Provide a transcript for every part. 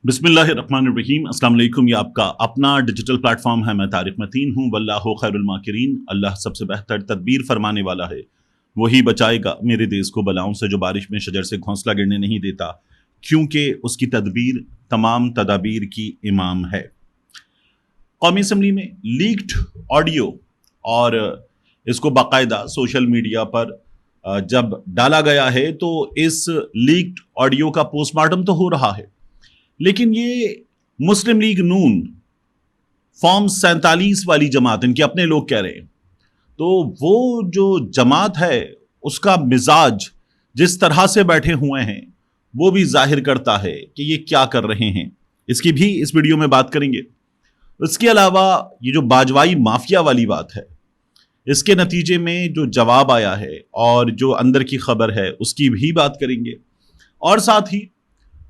بسم اللہ الرحمن الرحیم۔ السلام علیکم۔ یہ آپ کا اپنا ڈیجیٹل پلیٹ فارم ہے۔ میں طارق متین ہوں۔ واللہ خیر الماکرین۔ اللہ سب سے بہتر تدبیر فرمانے والا ہے، وہی بچائے گا میرے دیس کو بلاؤں سے، جو بارش میں شجر سے گھونسلہ گرنے نہیں دیتا، کیونکہ اس کی تدبیر تمام تدابیر کی امام ہے۔ قومی اسمبلی میں لیکڈ آڈیو اور اس کو باقاعدہ سوشل میڈیا پر جب ڈالا گیا ہے تو اس لیکڈ آڈیو کا پوسٹ مارٹم تو ہو رہا ہے، لیکن یہ مسلم لیگ نون فارم 47 والی جماعت، ان کے اپنے لوگ کہہ رہے ہیں، تو وہ جو جماعت ہے اس کا مزاج جس طرح سے بیٹھے ہوئے ہیں وہ بھی ظاہر کرتا ہے کہ یہ کیا کر رہے ہیں۔ اس کی بھی اس ویڈیو میں بات کریں گے۔ اس کے علاوہ یہ جو باجوائی مافیا والی بات ہے، اس کے نتیجے میں جو جواب آیا ہے اور جو اندر کی خبر ہے اس کی بھی بات کریں گے، اور ساتھ ہی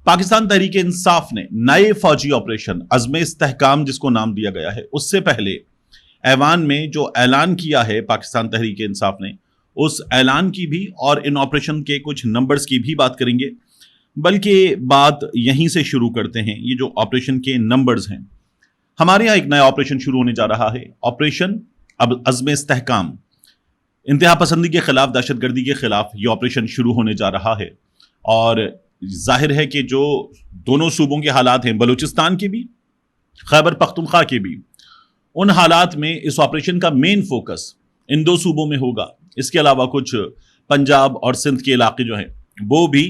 پاکستان تحریک انصاف نے نئے فوجی آپریشن عزم استحکام جس کو نام دیا گیا ہے، اس سے پہلے ایوان میں جو اعلان کیا ہے پاکستان تحریک انصاف نے، اس اعلان کی بھی اور ان آپریشن کے کچھ نمبرز کی بھی بات کریں گے۔ بلکہ بات یہیں سے شروع کرتے ہیں۔ یہ جو آپریشن کے نمبرز ہیں، ہمارے یہاں ایک نیا آپریشن شروع ہونے جا رہا ہے، آپریشن اب عزم استحکام۔ انتہا پسندی کے خلاف، دہشت گردی کے خلاف یہ آپریشن شروع ہونے جا رہا ہے، اور ظاہر ہے کہ جو دونوں صوبوں کے حالات ہیں، بلوچستان کے بھی، خیبر پختونخوا کے بھی، ان حالات میں اس آپریشن کا مین فوکس ان دو صوبوں میں ہوگا۔ اس کے علاوہ کچھ پنجاب اور سندھ کے علاقے جو ہیں وہ بھی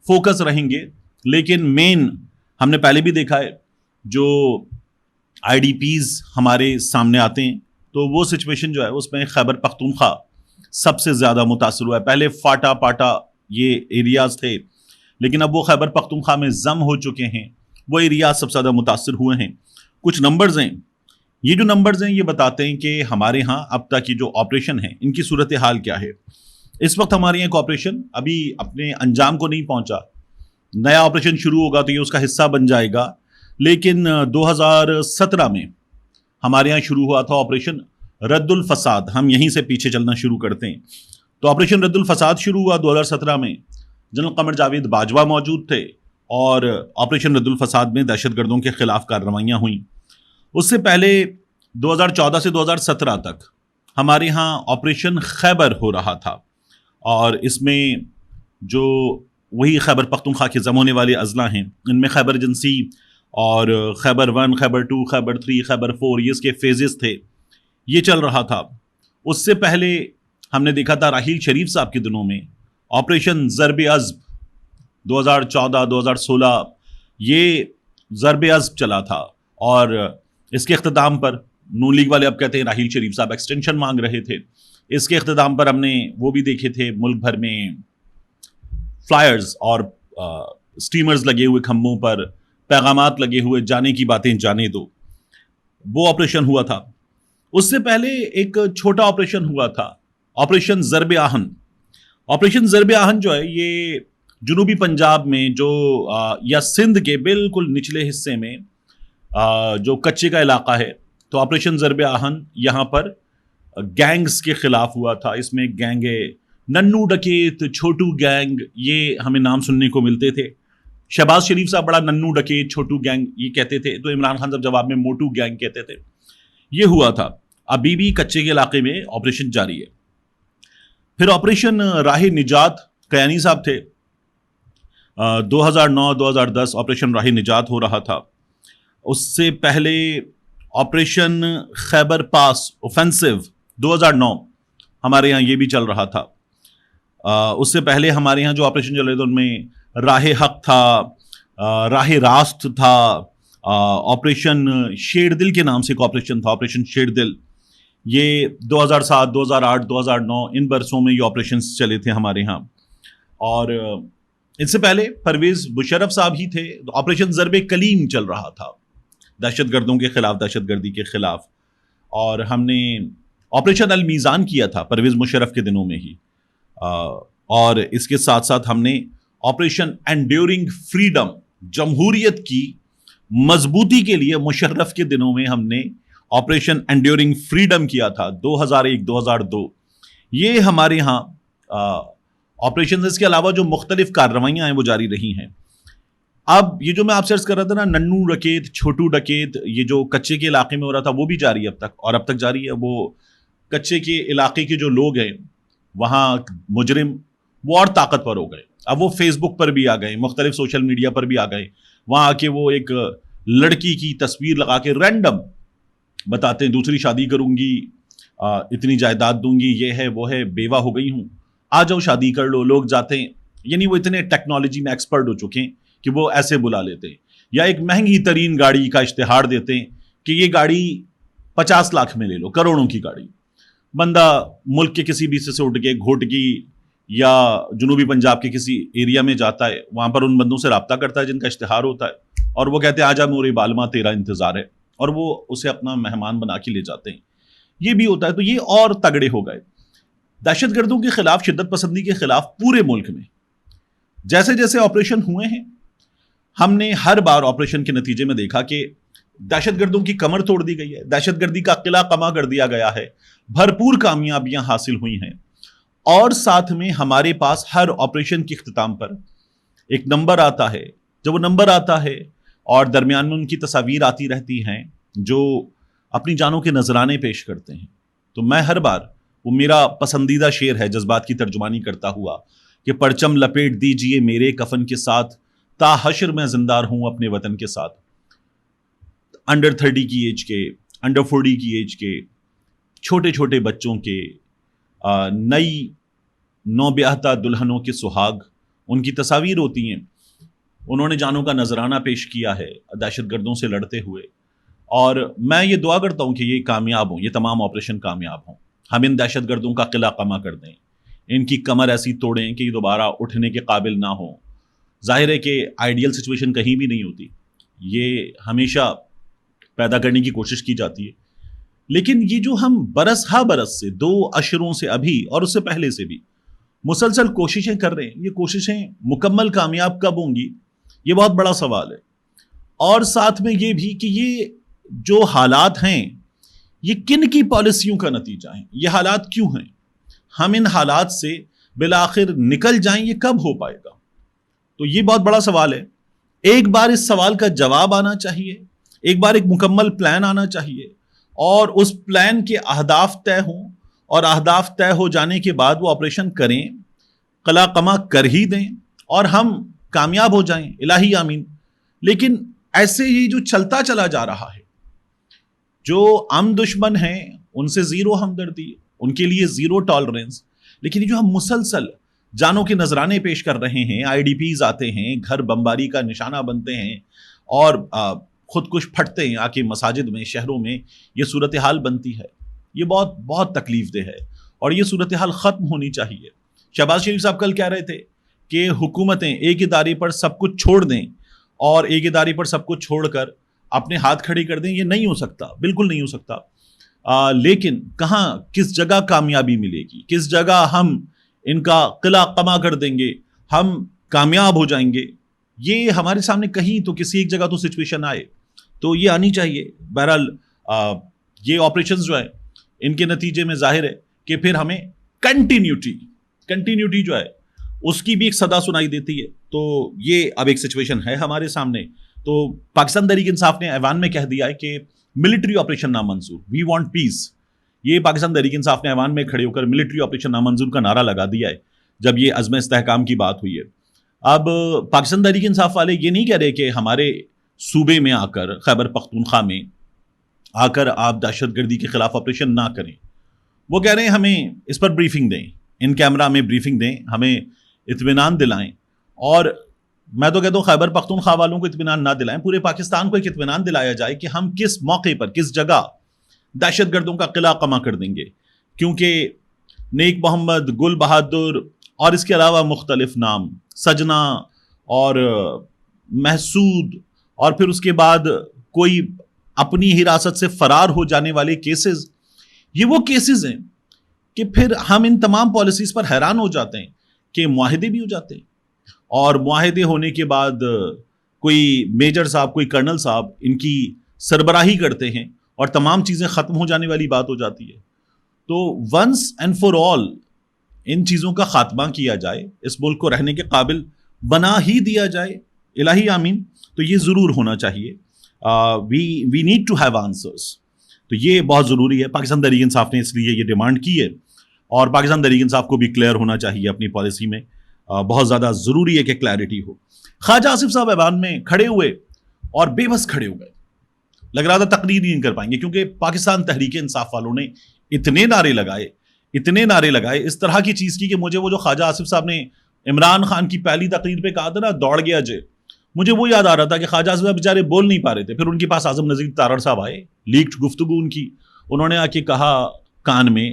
فوکس رہیں گے، لیکن مین ہم نے پہلے بھی دیکھا ہے، جو آئی ڈی پیز ہمارے سامنے آتے ہیں تو وہ سچویشن جو ہے اس میں خیبر پختونخوا سب سے زیادہ متاثر ہوا ہے۔ پہلے فاٹا پاٹا یہ ایریاز تھے، لیکن اب وہ خیبر پختونخوا میں ضم ہو چکے ہیں، وہ ایریاز سب سے زیادہ متاثر ہوئے ہیں۔ کچھ نمبرز ہیں، یہ جو نمبرز ہیں یہ بتاتے ہیں کہ ہمارے ہاں اب تک یہ جو آپریشن ہے ان کی صورتحال کیا ہے۔ اس وقت ہمارے یہاں ایک آپریشن ابھی اپنے انجام کو نہیں پہنچا، نیا آپریشن شروع ہوگا تو یہ اس کا حصہ بن جائے گا، لیکن 2017 میں ہمارے یہاں شروع ہوا تھا آپریشن رد الفساد۔ ہم یہیں سے پیچھے چلنا شروع کرتے ہیں، تو آپریشن رد الفساد شروع ہوا 2017 میں۔ جنرل قمر جاوید باجوہ موجود تھے، اور آپریشن رد الفساد میں دہشت گردوں کے خلاف کارروائیاں ہوئیں۔ اس سے پہلے 2014 سے 2017 تک ہمارے ہاں آپریشن خیبر ہو رہا تھا، اور اس میں جو وہی خیبر پختونخوا کے ضم ہونے والے اضلاع ہیں، ان میں خیبر ایجنسی اور خیبر 1، خیبر 2، خیبر 3، خیبر 4، یہ اس کے فیزز تھے، یہ چل رہا تھا۔ اس سے پہلے ہم نے دیکھا تھا راحیل شریف صاحب کے دنوں میں آپریشن ضرب عزب 2014-2016، یہ ضرب عزب چلا تھا، اور اس کے اختتام پر نون لیگ والے اب کہتے ہیں راحیل شریف صاحب ایکسٹینشن مانگ رہے تھے۔ اس کے اختتام پر ہم نے وہ بھی دیکھے تھے، ملک بھر میں فلائرز اور سٹیمرز لگے ہوئے کھمبوں پر، پیغامات لگے ہوئے، جانے کی باتیں جانے دو، وہ آپریشن ہوا تھا۔ اس سے پہلے ایک چھوٹا آپریشن ہوا تھا، آپریشن ضرب آہن۔ آپریشن ضرب آہن جو ہے یہ جنوبی پنجاب میں جو یا سندھ کے بالکل نچلے حصے میں جو کچے کا علاقہ ہے، تو آپریشن ضرب آہن یہاں پر گینگز کے خلاف ہوا تھا۔ اس میں گینگ ننو ڈکیت، چھوٹو گینگ، یہ ہمیں نام سننے کو ملتے تھے۔ شہباز شریف صاحب بڑا ننو ڈکیت، چھوٹو گینگ یہ کہتے تھے، تو عمران خان صاحب جواب میں موٹو گینگ کہتے تھے۔ یہ ہوا تھا، ابھی بھی کچے کے علاقے میں آپریشن جاری ہے۔ پھر آپریشن راہ نجات، قیانی صاحب تھے، 2009-2010 آپریشن راہ نجات ہو رہا تھا۔ اس سے پہلے آپریشن خیبر پاس اوفینسو 2009 ہمارے یہاں یہ بھی چل رہا تھا۔ اس سے پہلے ہمارے یہاں جو آپریشن چل رہے تھے ان میں راہ حق تھا، راہ راست تھا، آپریشن شیر دل کے نام سے ایک آپریشن تھا، آپریشن شیر دل۔ یہ 2007، 2008، 2009 ان برسوں میں یہ آپریشنز چلے تھے ہمارے ہاں۔ اور اس سے پہلے پرویز مشرف صاحب ہی تھے، آپریشن ضرب کلیم چل رہا تھا، دہشت گردوں کے خلاف، دہشت گردی کے خلاف۔ اور ہم نے آپریشن المیزان کیا تھا پرویز مشرف کے دنوں میں ہی، اور اس کے ساتھ ساتھ ہم نے آپریشن انڈیورنگ فریڈم، جمہوریت کی مضبوطی کے لیے مشرف کے دنوں میں ہم نے آپریشن انڈیورنگ فریڈم کیا تھا 2001-2002۔ یہ ہمارے ہاں آپریشن، اس کے علاوہ جو مختلف کارروائیاں ہیں وہ جاری رہی ہیں۔ اب یہ جو میں آپ سے عرض کر رہا تھا نا، ننو ڈکیت، چھوٹو ڈکیت، یہ جو کچے کے علاقے میں ہو رہا تھا وہ بھی جاری ہے اب تک، اور اب تک جاری ہے. وہ کچے کے علاقے کے جو لوگ ہیں وہاں مجرم، وہ اور طاقتور ہو گئے. اب وہ فیس بک پر بھی آ گئے، مختلف سوشل میڈیا پر بھی آ گئے. وہاں آ کے وہ ایک لڑکی کی تصویر لگا کے رینڈم بتاتے ہیں دوسری شادی کروں گی، اتنی جائیداد دوں گی، یہ ہے وہ ہے، بیوہ ہو گئی ہوں، آ جاؤ شادی کر لو. لوگ جاتے ہیں، یعنی وہ اتنے ٹیکنالوجی میں ایکسپرٹ ہو چکے ہیں کہ وہ ایسے بلا لیتے ہیں. یا ایک مہنگی ترین گاڑی کا اشتہار دیتے ہیں کہ یہ گاڑی 50 لاکھ میں لے لو، کروڑوں کی گاڑی. بندہ ملک کے کسی بھی حصے سے اٹھ کے گھوٹکی یا جنوبی پنجاب کے کسی ایریا میں جاتا ہے، وہاں پر ان بندوں سے رابطہ کرتا ہے جن کا اشتہار ہوتا ہے، اور وہ کہتے ہیں آجا موری بالما تیرا انتظار ہے، اور وہ اسے اپنا مہمان بنا کے لے جاتے ہیں. یہ بھی ہوتا ہے. تو یہ اور تگڑے ہو گئے دہشت گردوں کے خلاف، شدت پسندی کے خلاف پورے ملک میں. جیسے جیسے آپریشن ہوئے ہیں، ہم نے ہر بار آپریشن کے نتیجے میں دیکھا کہ دہشت گردوں کی کمر توڑ دی گئی ہے، دہشت گردی کا قلعہ قمع کر دیا گیا ہے، بھرپور کامیابیاں حاصل ہوئی ہیں. اور ساتھ میں ہمارے پاس ہر آپریشن کے اختتام پر ایک نمبر آتا ہے. جب وہ نمبر آتا ہے اور درمیان میں ان کی تصاویر آتی رہتی ہیں جو اپنی جانوں کے نذرانے پیش کرتے ہیں، تو میں ہر بار، وہ میرا پسندیدہ شعر ہے جذبات کی ترجمانی کرتا ہوا، کہ پرچم لپیٹ دیجئے میرے کفن کے ساتھ، تا حشر میں زندہ رہوں اپنے وطن کے ساتھ. انڈر 30 کی ایج کے، انڈر 40 کی ایج کے، چھوٹے چھوٹے بچوں کے، نئی نو بیاہتا دلہنوں کے سہاگ، ان کی تصاویر ہوتی ہیں. انہوں نے جانوں کا نذرانہ پیش کیا ہے دہشت گردوں سے لڑتے ہوئے. اور میں یہ دعا کرتا ہوں کہ یہ کامیاب ہوں، یہ تمام آپریشن کامیاب ہوں، ہم ان دہشت گردوں کا قلعہ قمع کر دیں، ان کی کمر ایسی توڑیں کہ یہ دوبارہ اٹھنے کے قابل نہ ہوں. ظاہر ہے کہ آئیڈیل سچویشن کہیں بھی نہیں ہوتی، یہ ہمیشہ پیدا کرنے کی کوشش کی جاتی ہے. لیکن یہ جو ہم برس ہا برس سے، 2 اشروں سے ابھی اور اس سے پہلے سے بھی مسلسل کوششیں کر رہے ہیں، یہ کوششیں مکمل کامیاب کب ہوں گی، یہ بہت بڑا سوال ہے. اور ساتھ میں یہ بھی کہ یہ جو حالات ہیں یہ کن کی پالیسیوں کا نتیجہ ہیں، یہ حالات کیوں ہیں، ہم ان حالات سے بالآخر نکل جائیں، یہ کب ہو پائے گا. تو یہ بہت بڑا سوال ہے. ایک بار اس سوال کا جواب آنا چاہیے، ایک بار ایک مکمل پلان آنا چاہیے، اور اس پلان کے اہداف طے ہوں، اور اہداف طے ہو جانے کے بعد وہ آپریشن کریں، قلعہ قمع کر ہی دیں، اور ہم کامیاب ہو جائیں. الہی آمین. لیکن ایسے ہی جو چلتا چلا جا رہا ہے، جو عام دشمن ہیں ان سے زیرو ہمدردی، ان کے لیے زیرو ٹالرنس. لیکن یہ جو ہم مسلسل جانوں کے نذرانے پیش کر رہے ہیں، آئی ڈی پیز آتے ہیں، گھر بمباری کا نشانہ بنتے ہیں، اور خودکش پھٹتے ہیں آ کے مساجد میں، شہروں میں، یہ صورتحال بنتی ہے. یہ بہت بہت تکلیف دہ ہے، اور یہ صورتحال ختم ہونی چاہیے. شہباز شریف صاحب کل کہہ رہے تھے کہ حکومتیں ایک ادارے پر سب کچھ چھوڑ دیں اور ایک ادارے پر سب کچھ چھوڑ کر اپنے ہاتھ کھڑے کر دیں. یہ نہیں ہو سکتا، بالکل نہیں ہو سکتا. لیکن کہاں، کس جگہ کامیابی ملے گی، کس جگہ ہم ان کا قلعہ قمع کر دیں گے، ہم کامیاب ہو جائیں گے، یہ ہمارے سامنے کہیں تو کسی ایک جگہ تو سچویشن آئے تو یہ آنی چاہیے. بہرحال یہ آپریشنز جو ہیں ان کے نتیجے میں ظاہر ہے کہ پھر ہمیں کنٹینیوٹی جو ہے اس کی بھی ایک صدا سنائی دیتی ہے. تو یہ اب ایک سچویشن ہے ہمارے سامنے. تو پاکستان تحریک انصاف نے ایوان میں کہہ دیا ہے کہ ملٹری آپریشن نامنظور، وی وانٹ پیس. یہ پاکستان تحریک انصاف نے ایوان میں کھڑے ہو کر ملٹری آپریشن نامنظور کا نعرہ لگا دیا ہے جب یہ عزم استحکام کی بات ہوئی ہے. اب پاکستان تحریک انصاف والے یہ نہیں کہہ رہے کہ ہمارے صوبے میں آ کر، خیبر پختونخوا میں آ کر آپ دہشت گردی کے خلاف آپریشن نہ کریں. وہ کہہ رہے ہیں ہمیں اس پر بریفنگ دیں، ان کیمرہ میں بریفنگ دیں، ہمیں اطمینان دلائیں. اور میں تو کہتا ہوں خیبر پختونخوا والوں کو اطمینان نہ دلائیں، پورے پاکستان کو ایک اطمینان دلایا جائے کہ ہم کس موقع پر، کس جگہ دہشت گردوں کا قلعہ قمع کر دیں گے. کیونکہ نیک محمد، گل بہادر اور اس کے علاوہ مختلف نام، سجنا اور محسود، اور پھر اس کے بعد کوئی اپنی حراست سے فرار ہو جانے والے کیسز، یہ وہ کیسز ہیں کہ پھر ہم ان تمام پالیسیز پر حیران ہو جاتے ہیں کہ معاہدے بھی ہو جاتے ہیں، اور معاہدے ہونے کے بعد کوئی میجر صاحب، کوئی کرنل صاحب ان کی سربراہی کرتے ہیں اور تمام چیزیں ختم ہو جانے والی بات ہو جاتی ہے. تو ونس اینڈ فار آل ان چیزوں کا خاتمہ کیا جائے، اس ملک کو رہنے کے قابل بنا ہی دیا جائے، الہی آمین. تو یہ ضرور ہونا چاہیے. We need to have answers. تو یہ بہت ضروری ہے. پاکستان تحریک انصاف نے اس لیے یہ ڈیمانڈ کی ہے, اور پاکستان تحریک انصاف کو بھی کلیئر ہونا چاہیے اپنی پالیسی میں. بہت زیادہ ضروری ہے کہ کلیئرٹی ہو. خواجہ آصف صاحب ایوان میں کھڑے ہوئے اور بے بس کھڑے ہو گئے. لگ رہا تھا تقریر نہیں کر پائیں گے, کیونکہ پاکستان تحریک انصاف والوں نے اتنے نعرے لگائے اس طرح کی چیز کی کہ مجھے وہ جو خواجہ آصف صاحب نے عمران خان کی پہلی تقریر پہ کہا تھا نا, دوڑ گیا جے, مجھے وہ یاد آ رہا تھا کہ خواجہ آصف صاحب بیچارے بول نہیں پا رہے تھے. پھر ان کے پاس اعظم نذیر تارڑ صاحب آئے, لیکڈ گفتگو ان کی, انہوں نے آ کے کہا کان میں,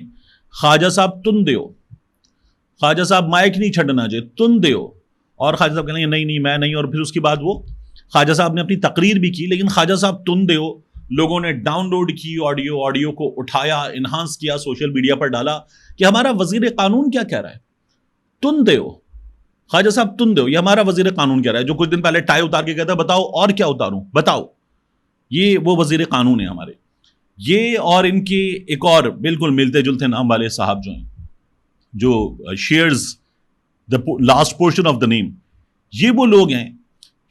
خواجہ صاحب تن دیو, خواجہ صاحب مائک نہیں چھڈنا جے, تن دیو. اور خواجہ صاحب کہیں نہیں میں نہیں. اور پھر اس کے بعد وہ خواجہ صاحب نے اپنی تقریر بھی کی, لیکن خواجہ صاحب تن دیو لوگوں نے ڈاؤن لوڈ کی, آڈیو کو اٹھایا, انہانس کیا, سوشل میڈیا پر ڈالا کہ ہمارا وزیر قانون کیا کہہ رہا ہے, تن دیو. خواجہ صاحب تن دیو, یہ ہمارا وزیر قانون کہہ رہا ہے, جو کچھ دن پہلے ٹائی اتار کے کہتا ہے بتاؤ اور کیا اتاروں, بتاؤ. یہ وہ وزیر قانون ہے ہمارے. یہ اور ان کے ایک اور بالکل ملتے جلتے نام والے صاحب جو ہیں, جو shares the last portion of the name, یہ وہ لوگ ہیں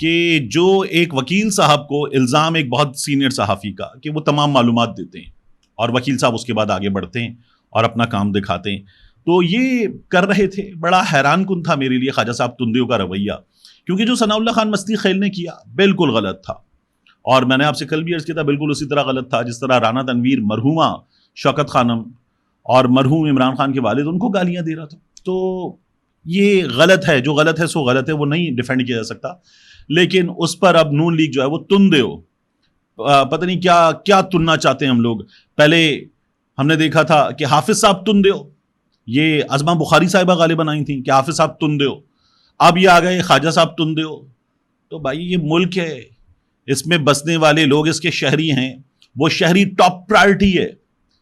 کہ جو ایک وکیل صاحب کو الزام, ایک بہت سینئر صحافی کا, کہ وہ تمام معلومات دیتے ہیں اور وکیل صاحب اس کے بعد آگے بڑھتے ہیں اور اپنا کام دکھاتے ہیں. تو یہ کر رہے تھے. بڑا حیران کن تھا میرے لیے خواجہ صاحب تندیو کا رویہ, کیونکہ جو ثناء اللہ خان مستی خیل نے کیا بالکل غلط تھا, اور میں نے آپ سے کل بھی عرض کیا تھا بالکل اسی طرح غلط تھا جس طرح رانا تنویر مرحومہ شوکت خانم اور مرحوم عمران خان کے والد ان کو گالیاں دے رہا تھا. تو یہ غلط ہے, جو غلط ہے سو غلط ہے, وہ نہیں ڈیفینڈ کیا جا سکتا. لیکن اس پر اب نون لیگ جو ہے وہ تن دیو, پتہ نہیں کیا تننا چاہتے ہیں ہم لوگ. پہلے ہم نے دیکھا تھا کہ حافظ صاحب تن دیو, یہ ازما بخاری صاحبہ غالباً آئی تھیں کہ حافظ صاحب تن دیو. اب یہ آ گئے خواجہ صاحب تن دیو. تو بھائی یہ ملک ہے, اس میں بسنے والے لوگ اس کے شہری ہیں, وہ شہری ٹاپ پرائرٹی ہے.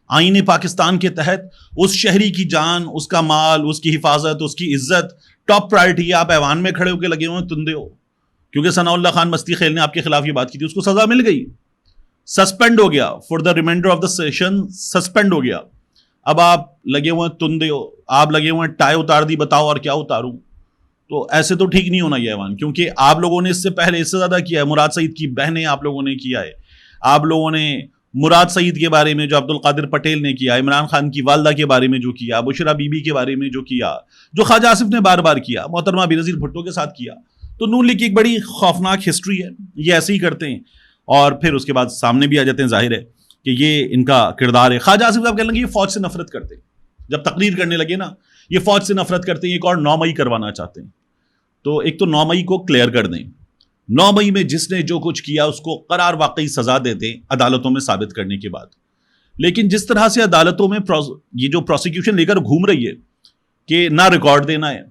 آئین پاکستان کے تحت اس شہری کی جان, اس کا مال, اس کی حفاظت, اس کی عزت ٹاپ پرائرٹی ہے. آپ ایوان میں کھڑے ہو کے لگے ہوئے تن دیو, کیونکہ ثناء اللہ خان مستی خیل نے آپ کے خلاف یہ بات کی تھی, اس کو سزا مل گئی, سسپینڈ ہو گیا for the reminder of the session, suspend ہو گیا. اب آپ لگے ہوئے تن دیو, آپ لگے ہوئے ٹائی اتار دی, بتاؤ اور کیا اتاروں. تو ایسے تو ٹھیک نہیں ہونا یہ ایوان, کیونکہ آپ لوگوں نے اس سے پہلے اس سے زیادہ کیا ہے. مراد سعید کی بہنیں آپ لوگوں نے کیا ہے, آپ لوگوں نے مراد سعید کے بارے میں جو عبد القادر پٹیل نے کیا, عمران خان کی والدہ کے بارے میں جو کیا, بشرا بی بی کے بارے میں جو کیا, جو خواجہ آصف نے بار بار کیا, محترمہ بینظیر بھٹو کے ساتھ کیا. تو نون لیگ کی ایک بڑی خوفناک ہسٹری ہے, یہ ایسے ہی کرتے ہیں اور پھر اس کے بعد سامنے بھی آ جاتے ہیں. ظاہر ہے کہ یہ ان کا کردار ہے. خواجہ آصف صاحب کہنے لگے یہ فوج سے نفرت کرتے ہیں, جب تقریر کرنے لگے نا یہ فوج سے نفرت کرتے ہیں, ایک اور 9 مئی کروانا چاہتے ہیں. تو ایک تو 9 مئی کو کلیئر کر دیں, 9 مئی میں جس نے جو کچھ کیا اس کو قرار واقعی سزا دے دیں عدالتوں میں ثابت کرنے کے بعد. لیکن جس طرح سے عدالتوں میں یہ جو پروسیکیوشن لے کر گھوم رہی ہے کہ نہ ریکارڈ دینا ہے,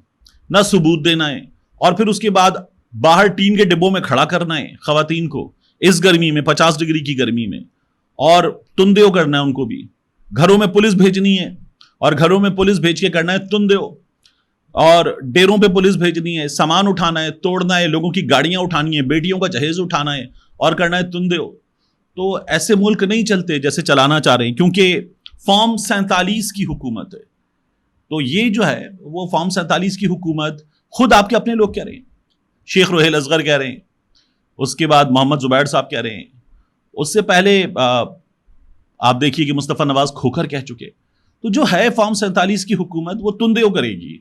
نہ ثبوت دینا ہے, اور پھر اس کے بعد باہر ٹیم کے ڈبوں میں کھڑا کرنا ہے خواتین کو اس گرمی میں, 50 ڈگری کی گرمی میں, اور تندیو کرنا ہے ان کو بھی. گھروں میں پولیس بھیجنی ہے اور گھروں میں پولیس بھیج کے کرنا ہے تندیو, اور ڈیروں پہ پولیس بھیجنی ہے, سامان اٹھانا ہے, توڑنا ہے, لوگوں کی گاڑیاں اٹھانی ہے, بیٹیوں کا جہیز اٹھانا ہے اور کرنا ہے تندیو. تو ایسے ملک نہیں چلتے جیسے چلانا چاہ رہے ہیں, کیونکہ فارم 47 کی حکومت ہے. تو یہ جو ہے وہ فارم 47 کی حکومت خود آپ کے اپنے لوگ کہہ رہے ہیں, شیخ روحیل اصغر کہہ رہے ہیں, اس کے بعد محمد زبیر صاحب کہہ رہے ہیں, اس سے پہلے آپ دیکھیے کہ مصطفیٰ نواز کھوکھر کہہ چکے. تو جو ہے فارم 47 کی حکومت وہ تندیو کرے گی,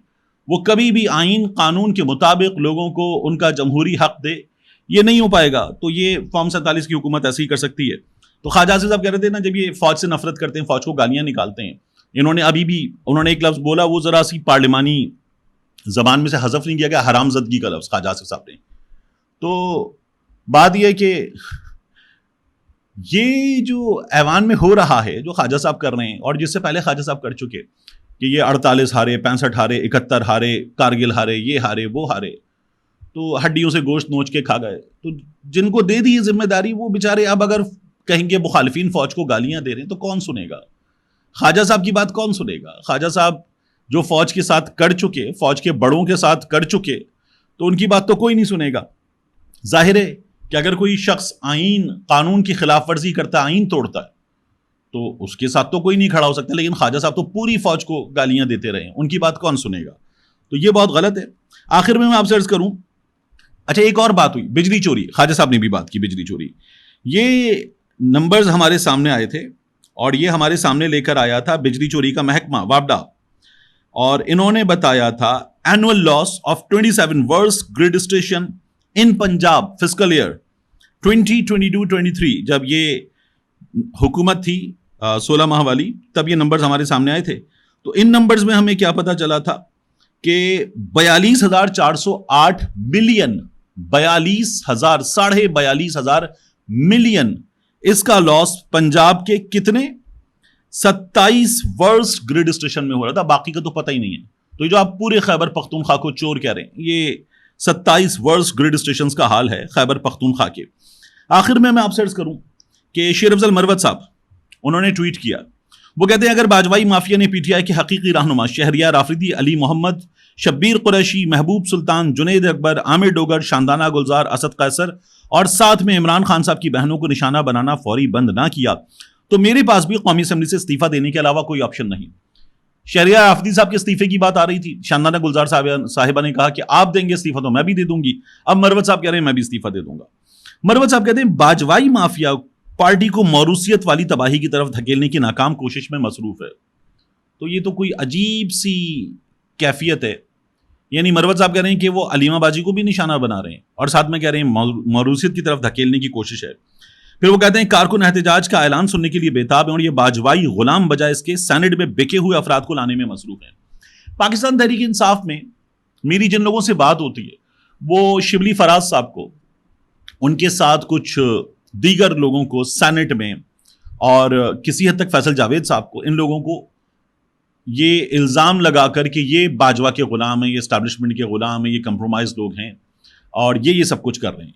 وہ کبھی بھی آئین قانون کے مطابق لوگوں کو ان کا جمہوری حق دے, یہ نہیں ہو پائے گا. تو یہ فارم 47 کی حکومت ایسے ہی کر سکتی ہے. تو خواجہ آصف صاحب کہہ رہے تھے نا, جب یہ فوج سے نفرت کرتے ہیں, فوج کو گالیاں نکالتے ہیں, انہوں نے ابھی بھی انہوں نے ایک لفظ بولا, وہ ذرا سی پارلیمانی زبان میں سے حذف نہیں کیا گیا, حرام زدگی کا لفظ خواجہ آصف صاحب نے. تو بات یہ ہے کہ یہ جو ایوان میں ہو رہا ہے, جو خواجہ صاحب کر رہے ہیں اور جس سے پہلے خواجہ صاحب کر چکے, کہ یہ 48 ہارے, 65 ہارے, 71 ہارے, کارگل ہارے, یہ ہارے, وہ ہارے, تو ہڈیوں سے گوشت نوچ کے کھا گئے. تو جن کو دے دی یہ ذمہ داری, وہ بیچارے اب اگر کہیں گے مخالفین فوج کو گالیاں دے رہے ہیں تو کون سنے گا؟ خواجہ صاحب کی بات کون سنے گا؟ خواجہ صاحب جو فوج کے ساتھ کر چکے, فوج کے بڑوں کے ساتھ کر چکے, تو ان کی بات تو کوئی نہیں سنے گا. ظاہر ہے کہ اگر کوئی شخص آئین قانون کی خلاف ورزی کرتا ہے, آئین توڑتا ہے, تو اس کے ساتھ تو کوئی نہیں کھڑا ہو سکتا. لیکن خواجہ صاحب تو پوری فوج کو گالیاں دیتے رہے, ان کی بات کون سنے گا؟ تو یہ بہت غلط ہے. آخر میں آپ سے عرض کروں, اچھا ایک اور بات ہوئی، بجلی چوری، خواجہ صاحب نے بھی بات کی بجلی چوری. یہ نمبرز ہمارے سامنے آئے تھے اور یہ ہمارے سامنے لے کر آیا تھا بجلی چوری کا محکمہ واپڈا، اور انہوں نے بتایا تھا annual loss of 27 hours grid station in Punjab fiscal year 2022-23. جب یہ حکومت تھی 16 ماہ والی، تب یہ نمبرز ہمارے سامنے آئے تھے. تو ان نمبرز میں ہمیں کیا پتا چلا تھا کہ 42,408 ملین، 42,000 ملین اس کا لاس پنجاب کے کتنے 27 ورس گریڈ اسٹیشن میں ہو رہا تھا. باقی کا تو پتہ ہی نہیں ہے. تو یہ جو آپ پورے خیبر پختونخوا کو چور کہہ رہے ہیں، یہ 27 ورس گریڈ اسٹیشنز کا حال ہے خیبر پختونخوا کے. آخر میں آپ سے عرض کروں کہ شیر افضل مروت صاحب انہوں نے ٹویٹ کیا. وہ کہتے ہیں اگر باجوائی مافیا نے پی ٹی آئی کے حقیقی رہنما شہریار آفریدی، علی محمد، شبیر قریشی، محبوب سلطان، جنید اکبر، عامر ڈوگر، شاندانہ گلزار، اسد قیصر اور ساتھ میں عمران خان صاحب کی بہنوں کو نشانہ بنانا فوری بند نہ کیا تو میرے پاس بھی قومی اسمبلی سے استعفیٰ دینے کے علاوہ کوئی آپشن نہیں. شہریار آفریدی صاحب کے استعفے کی بات آ رہی تھی، شاندانہ گلزار صاحبہ نے کہا کہ آپ دیں گے استعفیٰ تو میں بھی دے دوں گی. اب مروت صاحب کہہ رہے ہیں میں بھی استعفیٰ دے دوں گا. مروت صاحب کہتے ہیں باجوائی مافیا پارٹی کو موروثیت والی تباہی کی طرف دھکیلنے کی ناکام کوشش میں مصروف ہے. تو یہ تو کوئی عجیب سی کیفیت ہے. یعنی مروت صاحب کہہ رہے ہیں کہ وہ علیمہ باجی کو بھی نشانہ بنا رہے ہیں اور ساتھ میں کہہ رہے ہیں موروثیت کی طرف دھکیلنے کی کوشش ہے. پھر وہ کہتے ہیں کارکن احتجاج کا اعلان سننے کے لیے بےتاب ہیں اور یہ باجوائی غلام بجائے اس کے سینٹ میں بکے ہوئے افراد کو لانے میں مصروف ہیں. پاکستان تحریک انصاف میں میری جن لوگوں سے بات ہوتی ہے وہ شبلی فراز صاحب کو، ان کے ساتھ کچھ دیگر لوگوں کو سینٹ میں، اور کسی حد تک فیصل جاوید صاحب کو، ان لوگوں کو یہ الزام لگا کر کہ یہ باجوہ کے غلام ہیں، یہ اسٹیبلشمنٹ کے غلام ہیں، یہ کمپرومائز لوگ ہیں اور یہ سب کچھ کر رہے ہیں،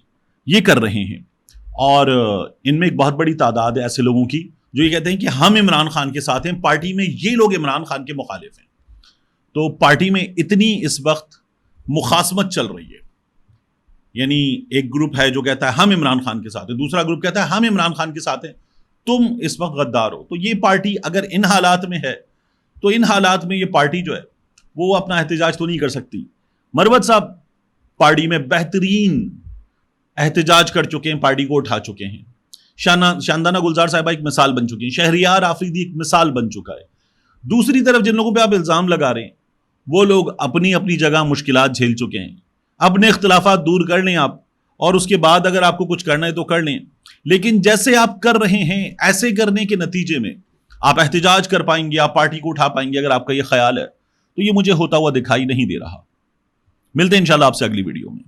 یہ کر رہے ہیں. اور ان میں ایک بہت بڑی تعداد ہے ایسے لوگوں کی جو یہ کہتے ہیں کہ ہم عمران خان کے ساتھ ہیں، پارٹی میں یہ لوگ عمران خان کے مخالف ہیں. تو پارٹی میں اتنی اس وقت مخاصمت چل رہی ہے. یعنی ایک گروپ ہے جو کہتا ہے ہم عمران خان کے ساتھ ہیں، دوسرا گروپ کہتا ہے ہم عمران خان کے ساتھ ہیں، تم اس وقت غدار ہو. تو یہ پارٹی اگر ان حالات میں ہے تو ان حالات میں یہ پارٹی جو ہے وہ اپنا احتجاج تو نہیں کر سکتی. مروت صاحب پارٹی میں بہترین احتجاج کر چکے ہیں، پارٹی کو اٹھا چکے ہیں. شاندانہ گلزار صاحبہ ایک مثال بن چکی ہیں، شہریار آفریدی ایک مثال بن چکا ہے. دوسری طرف جن لوگوں پہ آپ الزام لگا رہے ہیں وہ لوگ اپنی اپنی جگہ مشکلات جھیل چکے ہیں. اپنے اختلافات دور کر لیں آپ، اور اس کے بعد اگر آپ کو کچھ کرنا ہے تو کر لیں. لیکن جیسے آپ کر رہے ہیں ایسے کرنے کے نتیجے میں آپ احتجاج کر پائیں گے، آپ پارٹی کو اٹھا پائیں گے، اگر آپ کا یہ خیال ہے تو یہ مجھے ہوتا ہوا دکھائی نہیں دے رہا. ملتے ہیں انشاءاللہ آپ سے اگلی ویڈیو میں.